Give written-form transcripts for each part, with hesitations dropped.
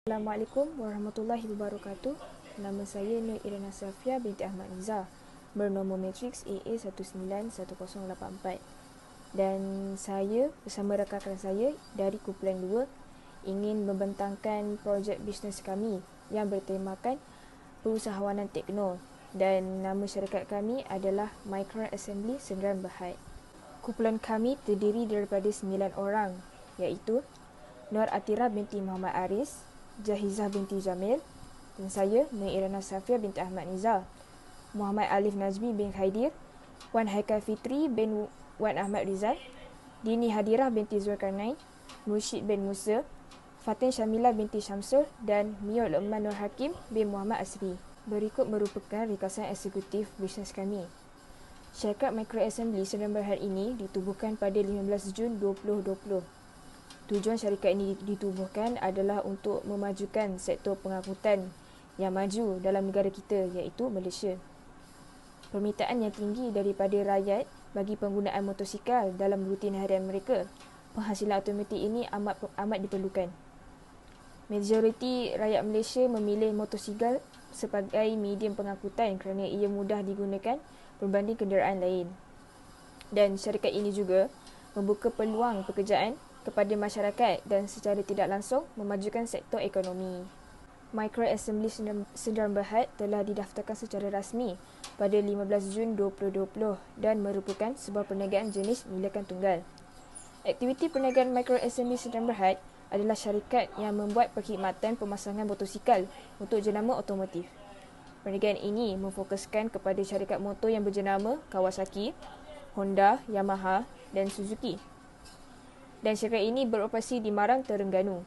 Assalamualaikum warahmatullahi wabarakatuh. Nama saya Nur Irana Safia binti Ahmad Nizar, bernombor matriks AA191084. Dan saya bersama rakan-rakan saya dari kumpulan 2 ingin membentangkan projek bisnes kami yang bertemakan perusahawanan tekno, dan nama syarikat kami adalah Micro Assembly Sendirian Berhad. Kumpulan kami terdiri daripada 9 orang, iaitu Nur Atira binti Muhammad Aris, Jahizah binti Jamil, dan saya Nur Irana Safia binti Ahmad Nizar, Muhammad Alif Najmi bin Khaidir, Wan Haikal Fitri bin Wan Ahmad Rizal, Dini Hadirah binti Zulkarnain, Mursyid bin Musa, Fatin Syamilah binti Syamsul, dan Mio Luqman Nur Hakim bin Muhammad Asri. Berikut merupakan ringkasan eksekutif bisnes kami. Syarikat Micro Assembly Sendirian Berhad ini ditubuhkan pada 15 Jun 2020. Tujuan syarikat ini ditubuhkan adalah untuk memajukan sektor pengangkutan yang maju dalam negara kita, iaitu Malaysia. Permintaan yang tinggi daripada rakyat bagi penggunaan motosikal dalam rutin harian mereka, penghasilan automatik ini amat diperlukan. Majoriti rakyat Malaysia memilih motosikal sebagai medium pengangkutan kerana ia mudah digunakan berbanding kenderaan lain. Dan syarikat ini juga membuka peluang pekerjaan kepada masyarakat dan secara tidak langsung memajukan sektor ekonomi. Micro Assembly Sendirian Berhad telah didaftarkan secara rasmi pada 15 Jun 2020 dan merupakan sebuah perniagaan jenis milikan tunggal. Aktiviti perniagaan Micro Assembly Sendirian Berhad adalah syarikat yang membuat perkhidmatan pemasangan motosikal untuk jenama otomotif. Perniagaan ini memfokuskan kepada syarikat motor yang berjenama Kawasaki, Honda, Yamaha dan Suzuki. Dan syarikat ini beroperasi di Marang, Terengganu.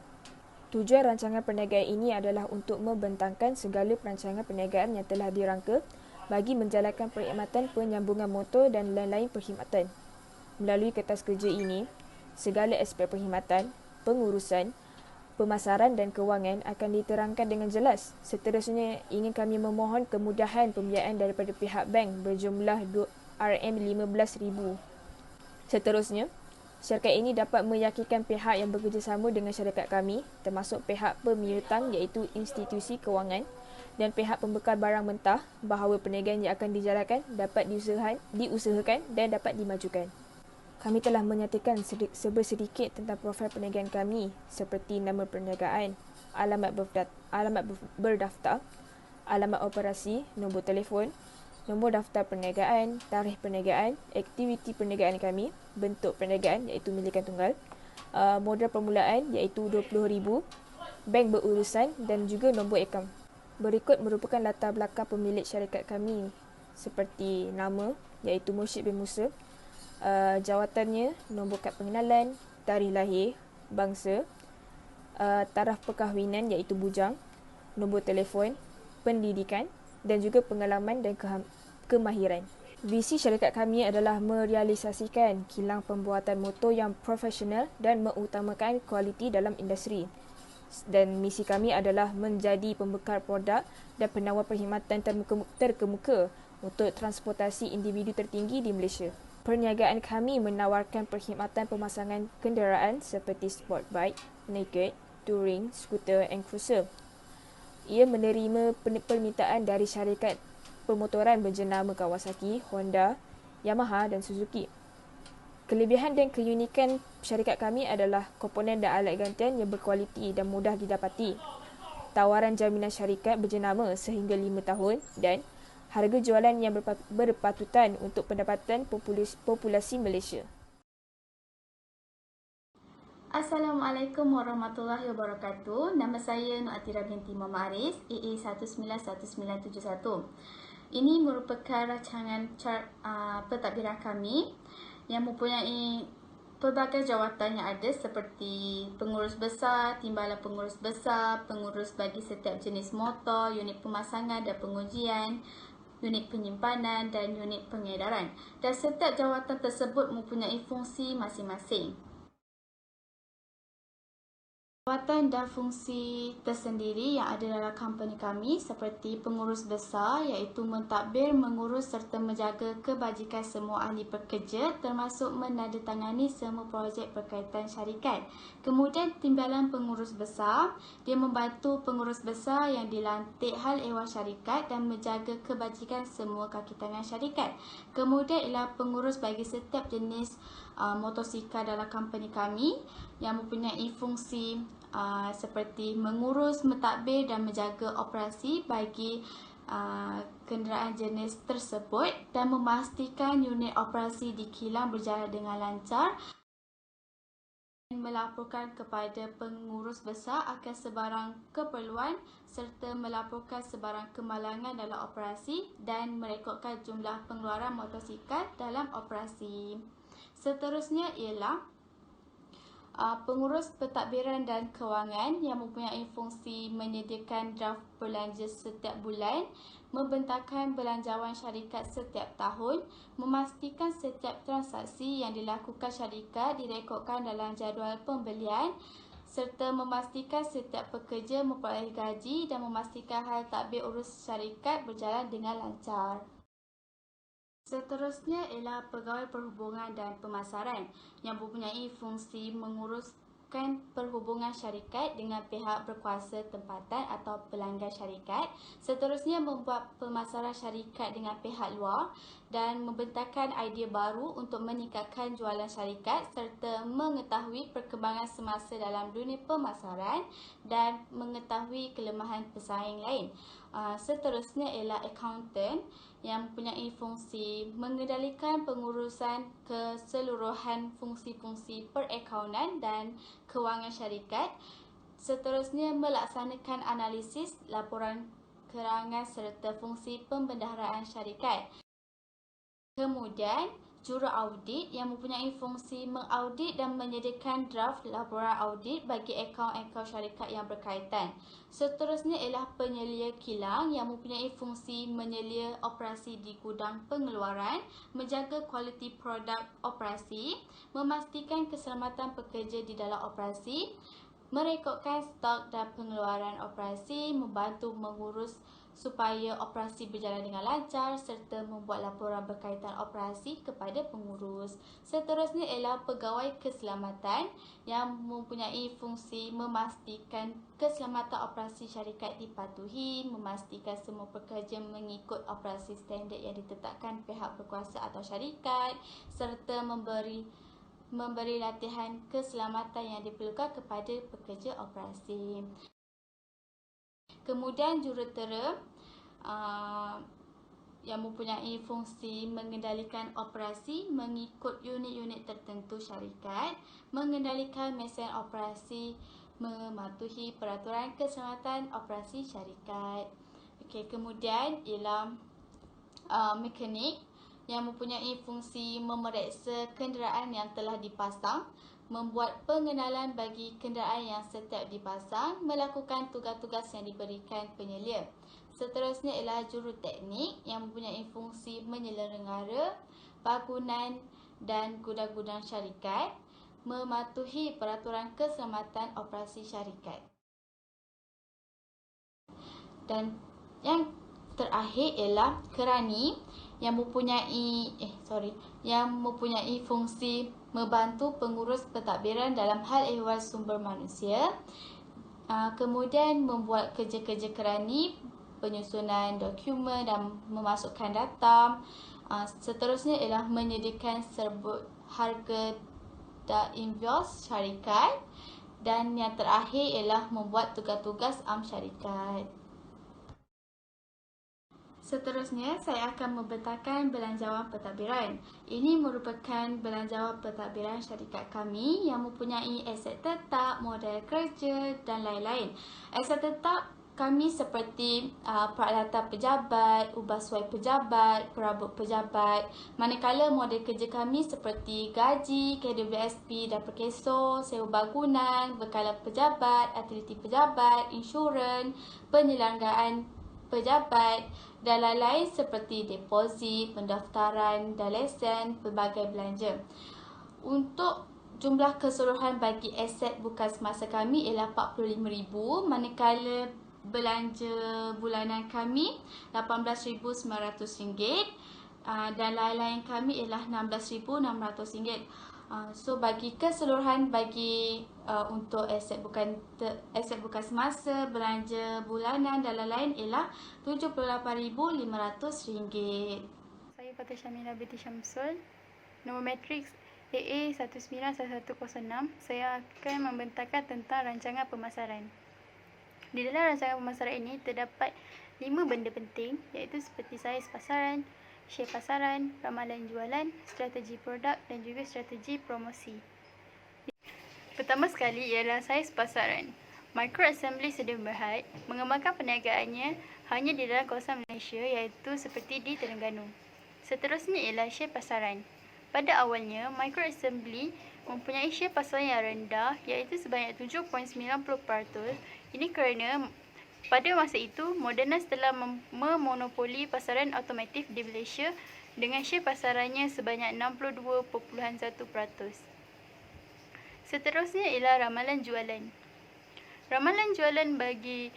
Tujuan rancangan perniagaan ini adalah untuk membentangkan segala perancangan perniagaan yang telah dirangka bagi menjalankan perkhidmatan penyambungan motor dan lain-lain perkhidmatan. Melalui kertas kerja ini, segala aspek perkhidmatan, pengurusan, pemasaran dan kewangan akan diterangkan dengan jelas. Seterusnya, ingin kami memohon kemudahan pembiayaan daripada pihak bank berjumlah RM15,000. Seterusnya, syarikat ini dapat meyakinkan pihak yang bekerjasama dengan syarikat kami, termasuk pihak pemiutang iaitu institusi kewangan dan pihak pembekal barang mentah, bahawa perniagaan yang akan dijalankan dapat diusahakan dan dapat dimajukan. Kami telah menyatakan sedikit tentang profil perniagaan kami seperti nama perniagaan, alamat berdaftar, alamat operasi, nombor telefon, nombor daftar perniagaan, tarikh perniagaan, aktiviti perniagaan kami, bentuk perniagaan iaitu milikan tunggal, modal permulaan iaitu RM20,000, bank berurusan dan juga nombor akaun. Berikut merupakan latar belakang pemilik syarikat kami seperti nama iaitu Mursyid bin Musa, jawatannya, nombor kad pengenalan, tarikh lahir, bangsa, taraf perkahwinan iaitu bujang, nombor telefon, pendidikan dan juga pengalaman dan kemahiran. Visi syarikat kami adalah merealisasikan kilang pembuatan motor yang profesional dan mengutamakan kualiti dalam industri. Dan misi kami adalah menjadi pembekal produk dan penawar perkhidmatan terkemuka untuk transportasi individu tertinggi di Malaysia. Perniagaan kami menawarkan perkhidmatan pemasangan kenderaan seperti sport bike, naked, touring, skuter dan cruiser. Ia menerima permintaan dari syarikat pemotoran berjenama Kawasaki, Honda, Yamaha dan Suzuki. Kelebihan dan keunikan syarikat kami adalah komponen dan alat gantian yang berkualiti dan mudah didapati, tawaran jaminan syarikat berjenama sehingga 5 tahun dan harga jualan yang berpatutan untuk pendapatan populasi Malaysia. Assalamualaikum warahmatullahi wabarakatuh. Nama saya Nur Atira binti Muhammad Aris, AA191971. Ini merupakan rancangan chart pentadbiran kami yang mempunyai pelbagai jawatan yang ada seperti pengurus besar, timbalan pengurus besar, pengurus bagi setiap jenis motor, unit pemasangan dan pengujian, unit penyimpanan dan unit pengedaran. Dan setiap jawatan tersebut mempunyai fungsi masing-masing. Jawatan dan fungsi tersendiri yang ada dalam company kami seperti pengurus besar iaitu mentadbir, mengurus serta menjaga kebajikan semua ahli pekerja termasuk menandatangani semua projek berkaitan syarikat. Kemudian timbalan pengurus besar, dia membantu pengurus besar yang dilantik hal ehwal syarikat dan menjaga kebajikan semua kaki tangan syarikat. Kemudian ialah pengurus bagi setiap jenis motosikal dalam company kami yang mempunyai fungsi seperti mengurus, mentadbir dan menjaga operasi bagi kenderaan jenis tersebut dan memastikan unit operasi di kilang berjalan dengan lancar. Melaporkan kepada pengurus besar akan sebarang keperluan serta melaporkan sebarang kemalangan dalam operasi dan merekodkan jumlah pengeluaran motosikal dalam operasi. Seterusnya ialah pengurus pentadbiran dan kewangan yang mempunyai fungsi menyediakan draft belanja setiap bulan, membentangkan belanjawan syarikat setiap tahun, memastikan setiap transaksi yang dilakukan syarikat direkodkan dalam jadual pembelian serta memastikan setiap pekerja memperoleh gaji dan memastikan hal tadbir urus syarikat berjalan dengan lancar. Seterusnya ialah pegawai perhubungan dan pemasaran yang mempunyai fungsi menguruskan perhubungan syarikat dengan pihak berkuasa tempatan atau pelanggan syarikat. Seterusnya membuat pemasaran syarikat dengan pihak luar dan membentangkan idea baru untuk meningkatkan jualan syarikat serta mengetahui perkembangan semasa dalam dunia pemasaran dan mengetahui kelemahan pesaing lain. Seterusnya ialah accountant yang mempunyai fungsi mengendalikan pengurusan keseluruhan fungsi-fungsi perakaunan dan kewangan syarikat. Seterusnya melaksanakan analisis, laporan kerangan serta fungsi pembendaharaan syarikat. Kemudian juru audit yang mempunyai fungsi mengaudit dan menyediakan draft laporan audit bagi akaun-akaun syarikat yang berkaitan. Seterusnya ialah penyelia kilang yang mempunyai fungsi menyelia operasi di gudang pengeluaran, menjaga kualiti produk operasi, memastikan keselamatan pekerja di dalam operasi, merekodkan stok dan pengeluaran operasi, membantu mengurus supaya operasi berjalan dengan lancar serta membuat laporan berkaitan operasi kepada pengurus. Seterusnya ialah pegawai keselamatan yang mempunyai fungsi memastikan keselamatan operasi syarikat dipatuhi, memastikan semua pekerja mengikut operasi standard yang ditetapkan pihak berkuasa atau syarikat serta memberi latihan keselamatan yang diperlukan kepada pekerja operasi. Kemudian jurutera yang mempunyai fungsi mengendalikan operasi mengikut unit-unit tertentu syarikat, mengendalikan mesin operasi, mematuhi peraturan keselamatan operasi syarikat. Kemudian ialah mekanik yang mempunyai fungsi memeriksa kenderaan yang telah dipasang, membuat pengenalan bagi kenderaan yang setiap dipasang, melakukan tugas-tugas yang diberikan penyelia. Seterusnya ialah juruteknik yang mempunyai fungsi menyelenggara bangunan dan gudang-gudang syarikat, mematuhi peraturan keselamatan operasi syarikat. Dan yang terakhir ialah kerani yang mempunyai fungsi membantu pengurus pentadbiran dalam hal ehwal sumber manusia. Kemudian membuat kerja-kerja kerani, penyusunan dokumen dan memasukkan data. Seterusnya ialah menyediakan serbut harga dan invoice syarikat. Dan yang terakhir ialah membuat tugas-tugas syarikat. Seterusnya, saya akan membentangkan belanjawan pentadbiran. Ini merupakan belanjawan pentadbiran syarikat kami yang mempunyai aset tetap, modal kerja dan lain-lain. Aset tetap kami seperti peralatan pejabat, ubah suai pejabat, perabot pejabat. Manakala modal kerja kami seperti gaji, KWSP dan perkeso, sewa bangunan, bekalan pejabat, aktiviti pejabat, insurans, penyelenggaraan pejabat dan lain-lain seperti deposit, pendaftaran dan lesen pelbagai belanja. Untuk Jumlah keseluruhan bagi aset bukan semasa kami ialah RM45,000, manakala belanja bulanan kami RM18,900 dan lain-lain kami ialah RM16,600. So bagi keseluruhan bagi untuk aset bukan semasa, belanja bulanan dan lain-lain ialah RM78,500. Saya Fatul Syamila binti Syamsul. Nombor matriks AA 191106. Saya akan membentangkan tentang rancangan pemasaran. Di dalam rancangan pemasaran ini terdapat 5 benda penting, iaitu seperti saiz pasaran, share pasaran, ramalan jualan, strategi produk dan juga strategi promosi. Pertama sekali ialah saiz pasaran. Microassembly Sedia Berhad mengembangkan perniagaannya hanya di dalam kawasan Malaysia, iaitu seperti di Terengganu. Seterusnya ialah share pasaran. Pada awalnya, Microassembly mempunyai share pasaran yang rendah, iaitu sebanyak 7.90%. Ini kerana pada masa itu, Modernas telah memonopoli pasaran automotif di Malaysia dengan share pasarannya sebanyak 62.1%. Seterusnya ialah ramalan jualan. Ramalan jualan bagi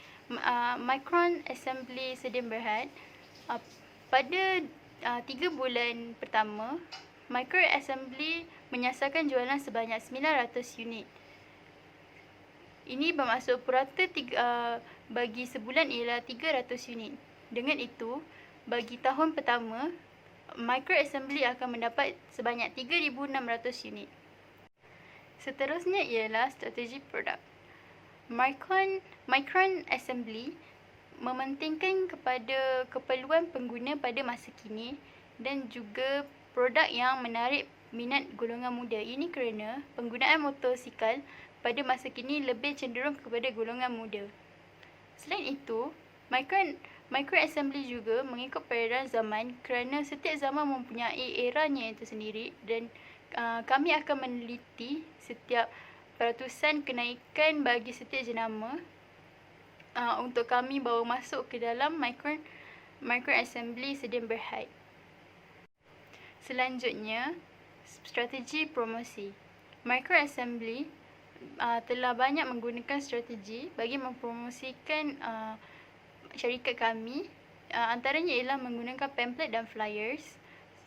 Microassembly Sedia Berhad pada 3 bulan pertama, Microassembly menyasarkan jualan sebanyak 900 unit. Ini bermaksud purata bagi sebulan ialah 300 unit. Dengan itu, bagi tahun pertama, Microassembly akan mendapat sebanyak 3,600 unit. Seterusnya ialah strategi produk. Microassembly mementingkan kepada keperluan pengguna pada masa kini dan juga produk yang menarik minat golongan muda. Ini kerana penggunaan motosikal pada masa kini lebih cenderung kepada golongan muda. Selain itu, Microassembly juga mengikut peredaran zaman kerana setiap zaman mempunyai eranya itu sendiri dan kami akan meneliti setiap peratusan kenaikan bagi setiap jenama untuk kami bawa masuk ke dalam Microassembly Sedia Berhad. Selanjutnya, strategi promosi. Microassembly telah banyak menggunakan strategi bagi mempromosikan syarikat kami. Antaranya ialah menggunakan pamphlet dan flyers,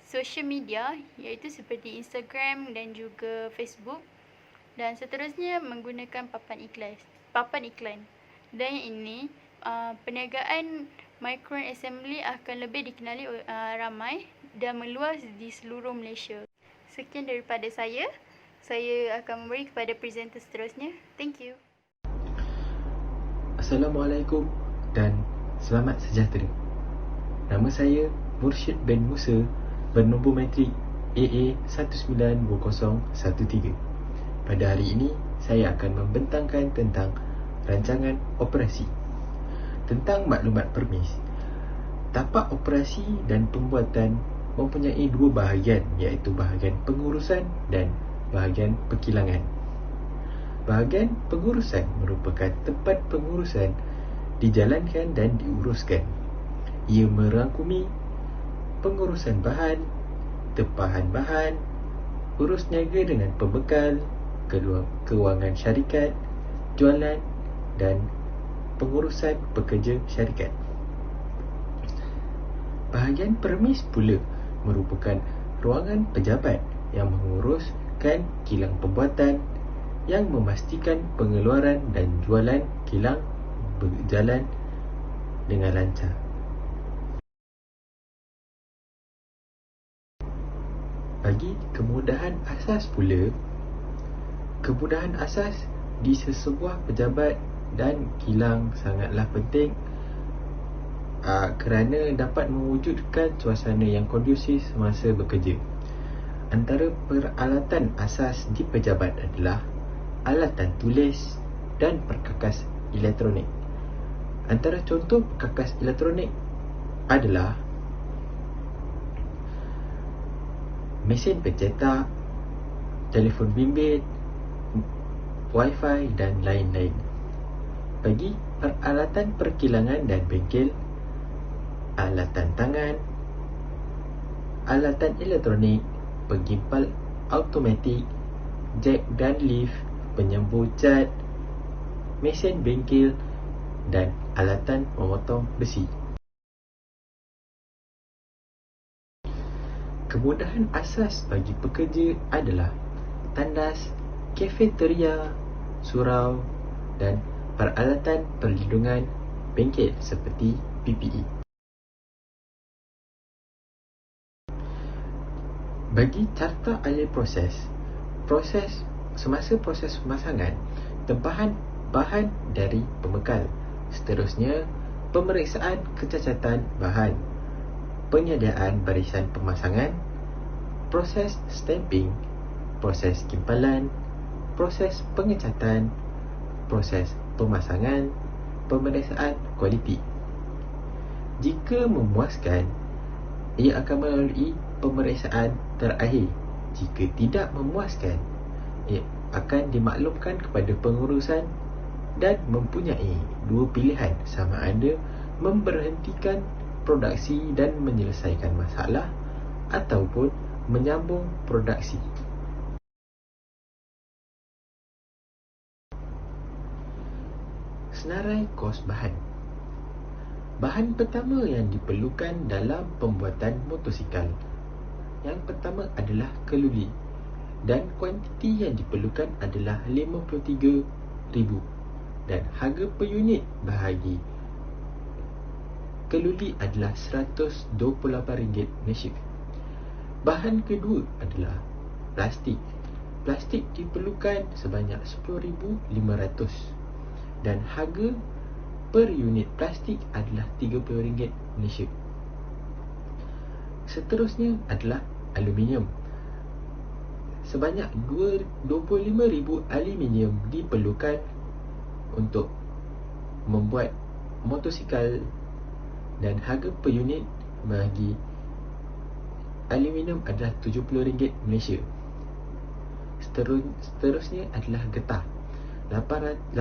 social media iaitu seperti Instagram dan juga Facebook, dan seterusnya menggunakan papan iklan. Dan yang ini, perniagaan Microassembly akan lebih dikenali ramai dan meluas di seluruh Malaysia. Sekian daripada saya. Saya akan memberi kepada presenter seterusnya. Thank you. Assalamualaikum dan selamat sejahtera. Nama saya Mursyid bin Musa, bernombor matrik AA 192013. Pada hari ini, saya akan membentangkan tentang rancangan operasi. Tentang maklumat permis. Tapak operasi dan pembuatan mempunyai dua bahagian, iaitu bahagian pengurusan dan bahagian perkilangan. Bahagian pengurusan merupakan tempat pengurusan dijalankan dan diuruskan. Ia merangkumi pengurusan bahan, tempahan bahan, urus niaga dengan pembekal, kewangan syarikat, jualan dan pengurusan pekerja syarikat. Bahagian permis pula merupakan ruangan pejabat yang menguruskan kilang pembuatan, yang memastikan pengeluaran dan jualan kilang berjalan dengan lancar. Bagi kemudahan asas pula, kemudahan asas di sesebuah pejabat dan kilang sangatlah penting kerana dapat mewujudkan suasana yang kondusif semasa bekerja. Antara peralatan asas di pejabat adalah alatan tulis dan perkakas elektronik. Antara contoh perkakas elektronik adalah mesin pencetak, telefon bimbit, wifi dan lain-lain. Bagi peralatan perkilangan dan bengkel, alatan tangan, alatan elektronik, pengimpal automatik jack dan lift, penyembur cat, mesin bengkel dan alatan memotong besi. Kemudahan asas bagi pekerja adalah tandas, kafeteria, surau dan peralatan perlindungan bengkel seperti PPE. Bagi carta alih semasa proses pemasangan, tempahan bahan dari pembekal. Seterusnya, pemeriksaan kecacatan bahan, penyediaan barisan pemasangan, proses stamping, proses kimpalan, proses pengecatan, proses pemasangan, pemeriksaan kualiti. Jika memuaskan, ia akan melalui pemeriksaan terakhir. Jika tidak memuaskan, ia akan dimaklumkan kepada pengurusan dan mempunyai dua pilihan, sama ada memberhentikan produksi dan menyelesaikan masalah ataupun menyambung produksi. Senarai kos bahan. Bahan pertama yang diperlukan dalam pembuatan motosikal. Yang pertama adalah keluli, dan kuantiti yang diperlukan adalah 53,000 dan harga per unit bahagi keluli adalah RM128 Malaysia. Bahan kedua adalah plastik. Plastik diperlukan sebanyak 10,500 dan harga per unit plastik adalah RM30 Malaysia. Seterusnya adalah aluminium. Sebanyak 25,000 aluminium diperlukan untuk membuat motosikal dan harga per unit bagi aluminium adalah RM70 Malaysia. Seterusnya adalah getah. 8,000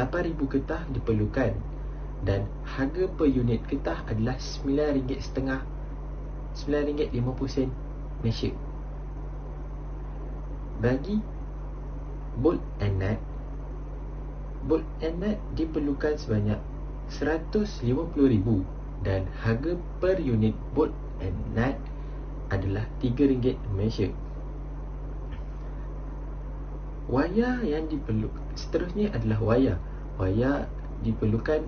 getah diperlukan dan harga per unit getah adalah RM9.50 Malaysia. Bagi bolt and nut diperlukan sebanyak 150,000 dan harga per unit bolt and nut adalah RM3 Malaysia. Wayar yang diperlukan seterusnya adalah wayar. Wayar diperlukan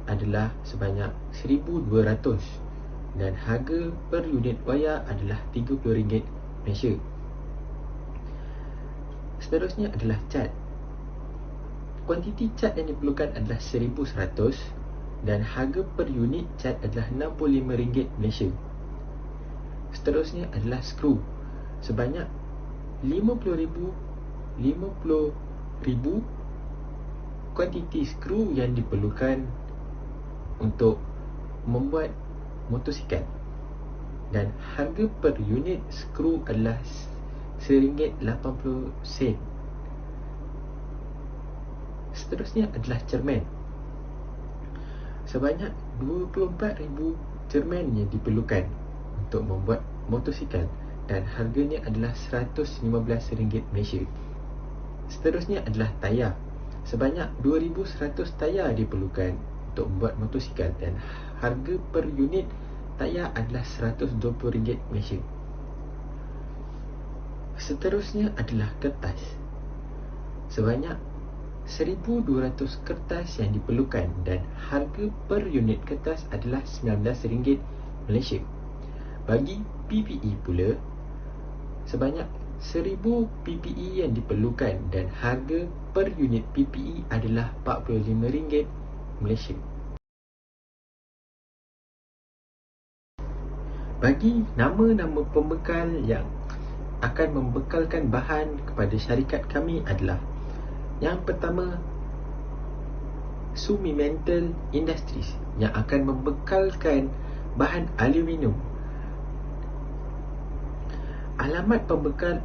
adalah sebanyak 1,200 dan harga per unit wayar adalah RM30 Malaysia. Seterusnya adalah cat. Kuantiti cat yang diperlukan adalah 1,100 dan harga per unit cat adalah RM65 Malaysia. Seterusnya adalah skru. Sebanyak 50,000 kuantiti skru yang diperlukan untuk membuat motosikal dan harga per unit skru adalah RM1.80. Seterusnya adalah cermin. Sebanyak 24,000 cermin yang diperlukan untuk membuat motosikal dan harganya adalah RM115 Malaysia. Seterusnya adalah tayar. Sebanyak 2,100 tayar diperlukan untuk membuat motosikal dan harga per unit tayar adalah RM120 Malaysia. Seterusnya adalah kertas. Sebanyak 1,200 kertas yang diperlukan dan harga per unit kertas adalah RM19 Malaysia. Bagi PPE pula, sebanyak 1,000 PPE yang diperlukan dan harga per unit PPE adalah RM45 Malaysia. Bagi nama-nama pembekal yang akan membekalkan bahan kepada syarikat kami adalah: yang pertama, Sumimental Industries yang akan membekalkan bahan aluminium. Alamat pembekal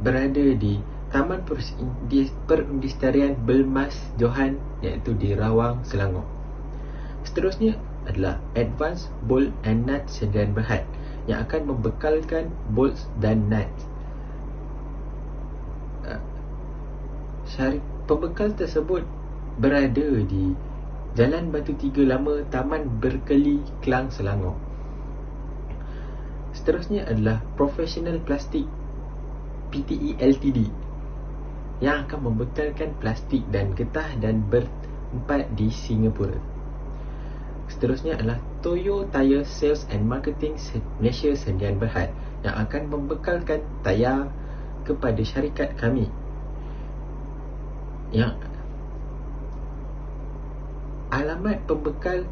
berada di Taman Perindustrian Belmas Johan, iaitu di Rawang, Selangor. Seterusnya adalah Advanced Bolt and Nut Sediaan Berhad yang akan membekalkan bolts dan nuts. Pembekal tersebut berada di Jalan Batu Tiga Lama, Taman Berkeli, Klang, Selangor. Seterusnya adalah Professional Plastic Pte Ltd yang akan membekalkan plastik dan getah dan bertempat di Singapura. Seterusnya adalah Toyo Tyre Sales and Marketing Malaysia Sdn Bhd yang akan membekalkan tayar kepada syarikat kami yang alamat pembekal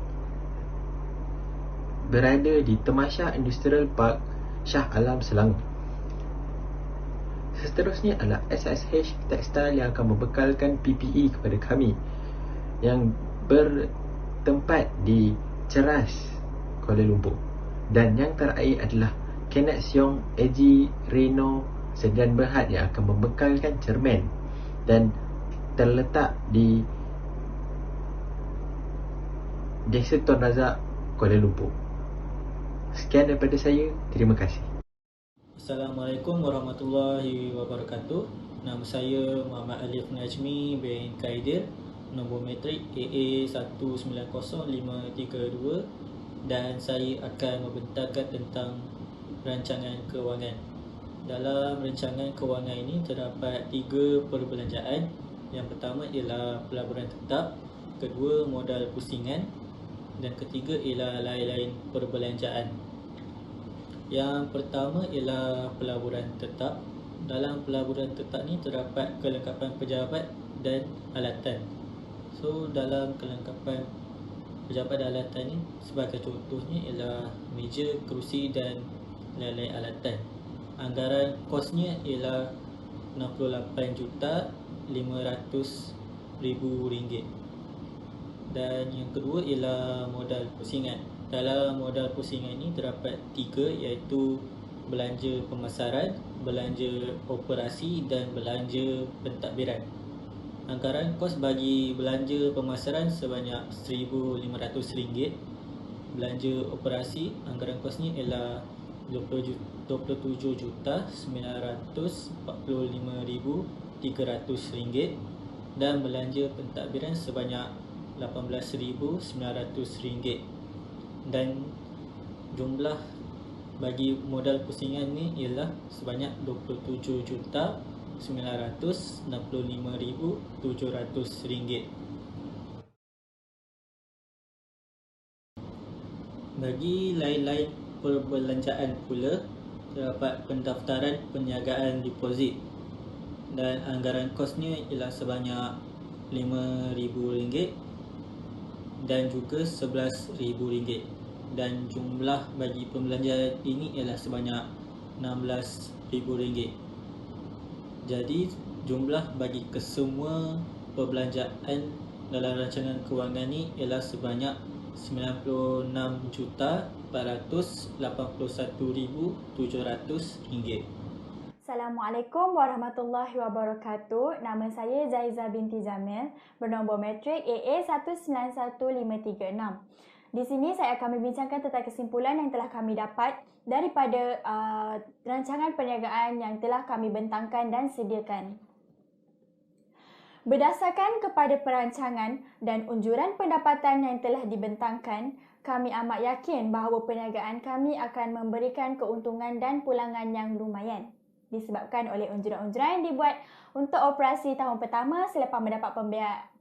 berada di Temasya Industrial Park, Shah Alam, Selangor. Seterusnya adalah SSH Textile yang akan membekalkan PPE kepada kami yang bertempat di Ceras, Kuala Lumpur. Dan yang terakhir adalah Kenneth Siong AG Reno Sdn Bhd yang akan membekalkan cermin dan terletak di Desa Tun Razak, Kuala Lumpur. Sekian daripada saya. Terima kasih. Assalamualaikum warahmatullahi wabarakatuh. Nama saya Muhammad Alif Najmi bin Kaidir, nombor matrik AA190532 dan saya akan membentangkan tentang rancangan kewangan. Dalam rancangan kewangan ini terdapat 3 perbelanjaan. Yang pertama ialah pelaburan tetap, kedua modal pusingan dan ketiga ialah lain-lain perbelanjaan. Yang pertama ialah pelaburan tetap. Dalam pelaburan tetap ni terdapat kelengkapan pejabat dan alatan. So dalam kelengkapan pejabat dan alatan ni sebagai contohnya ialah meja, kerusi dan lain-lain alatan. Anggaran kosnya ialah RM68,500,000. Dan yang kedua ialah modal pusingan. Dalam modal pusingan ini terdapat 3 iaitu belanja pemasaran, belanja operasi dan belanja pentadbiran. Anggaran kos bagi belanja pemasaran sebanyak RM1,500. Belanja operasi, anggaran kosnya ialah RM27,945,300 dan belanja pentadbiran sebanyak RM18,900 dan jumlah bagi modal pusingan ni ialah sebanyak RM27,965,700. Bagi lain-lain perbelanjaan pula terdapat pendaftaran perniagaan deposit dan anggaran kosnya ialah sebanyak RM5,000 dan juga RM11,000 dan jumlah bagi pembelanjaan ini ialah sebanyak RM16,000. Jadi jumlah bagi kesemua perbelanjaan dalam rancangan kewangan ni ialah sebanyak RM96,481,700. Assalamualaikum warahmatullahi wabarakatuh. Nama saya Zaiza binti Jamil, bernombor matrik AA191536. Di sini saya akan membincangkan tentang kesimpulan yang telah kami dapat daripada rancangan perniagaan yang telah kami bentangkan dan sediakan. Berdasarkan kepada perancangan dan unjuran pendapatan yang telah dibentangkan, kami amat yakin bahawa perniagaan kami akan memberikan keuntungan dan pulangan yang lumayan. Disebabkan oleh unjuran-unjuran yang dibuat untuk operasi tahun pertama selepas mendapat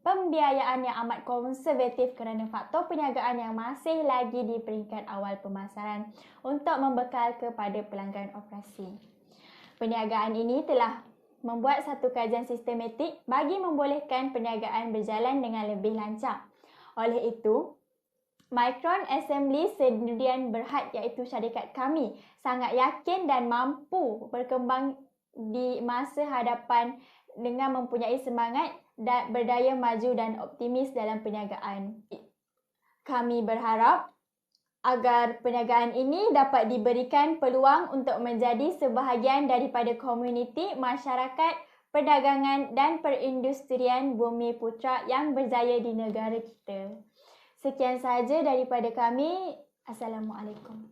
pembiayaan yang amat konservatif kerana faktor perniagaan yang masih lagi di peringkat awal pemasaran untuk membekal kepada pelanggan operasi. Perniagaan ini telah membuat satu kajian sistematik bagi membolehkan perniagaan berjalan dengan lebih lancar. Oleh itu, Micron Assembly Sdn Bhd iaitu syarikat kami sangat yakin dan mampu berkembang di masa hadapan dengan mempunyai semangat dan berdaya maju dan optimis dalam perniagaan. Kami berharap agar perniagaan ini dapat diberikan peluang untuk menjadi sebahagian daripada komuniti masyarakat perdagangan dan perindustrian Bumi Putra yang berjaya di negara kita. Sekian sahaja daripada kami. Assalamualaikum.